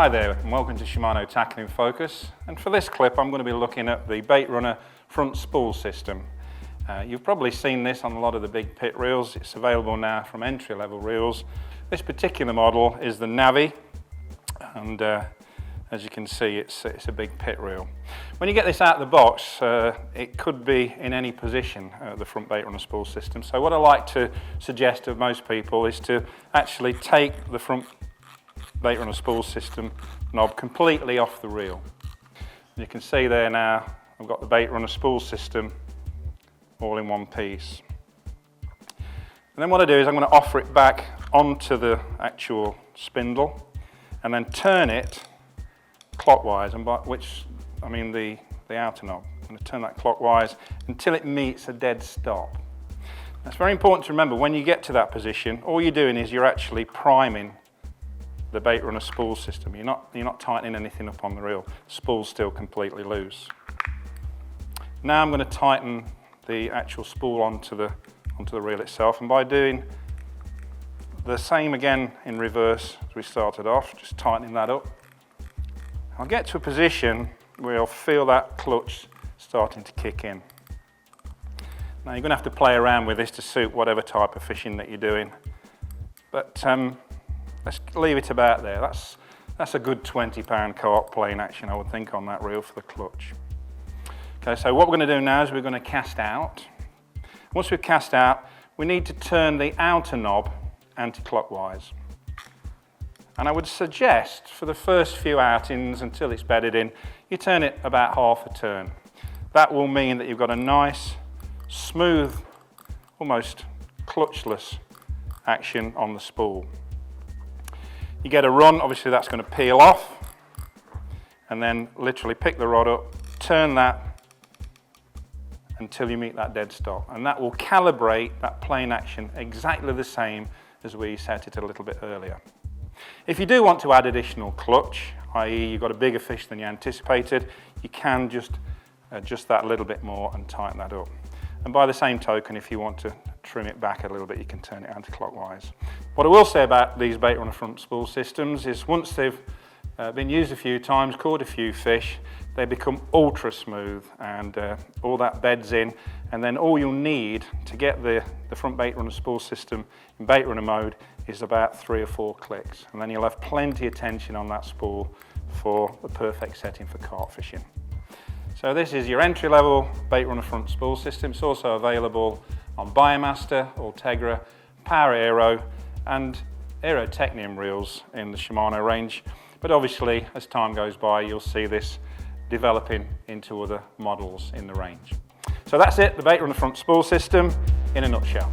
Hi there and welcome to Shimano Tackle in Focus, and for this clip I'm going to be looking at the Baitrunner front spool system. You've probably seen this on a lot of the big pit reels. It's available now from entry-level reels. This particular model is the Navi, and as you can see it's a big pit reel. When you get this out of the box, it could be in any position, the front Baitrunner spool system. So what I like to suggest to most people is to actually take the front Baitrunner spool system knob completely off the reel. You can see there now I've got the Baitrunner spool system all in one piece. And then what I do is I'm going to offer it back onto the actual spindle and then turn it clockwise, and by which I mean the outer knob. I'm going to turn that clockwise until it meets a dead stop. That's very important to remember. When you get to that position, all you're doing is you're actually priming the Baitrunner spool system. You're not tightening anything up on the reel. The spool's still completely loose. Now I'm going to tighten the actual spool onto the reel itself, and by doing the same again in reverse as we started off, just tightening that up, I'll get to a position where I'll feel that clutch starting to kick in. Now you're going to have to play around with this to suit whatever type of fishing that you're doing, but let's leave it about there. That's a good 20-pound co-op playing action, I would think, on that reel for the clutch. Okay, so what we're going to do now is we're going to cast out. Once we've cast out, we need to turn the outer knob anti-clockwise. And I would suggest for the first few outings until it's bedded in, you turn it about half a turn. That will mean that you've got a nice, smooth, almost clutchless action on the spool. You get a run, obviously that's going to peel off, and then literally pick the rod up, turn that until you meet that dead stop, and that will calibrate that plane action exactly the same as we set it a little bit earlier. If you do want to add additional clutch, i.e. you've got a bigger fish than you anticipated, you can just adjust that a little bit more and tighten that up. And by the same token, if you want to trim it back a little bit, you can turn it anti-clockwise. What I will say about these Baitrunner front spool systems is once they've been used a few times, caught a few fish, they become ultra smooth, and all that beds in, and then all you'll need to get the front Baitrunner spool system in Baitrunner mode is about 3 or 4 clicks, and then you'll have plenty of tension on that spool for the perfect setting for carp fishing. So this is your entry-level Baitrunner front spool system. It's also available on Biomaster, Ultegra, Power Aero and Aero Technium reels in the Shimano range. But obviously, as time goes by, you'll see this developing into other models in the range. So that's it, the Baitrunner front spool system in a nutshell.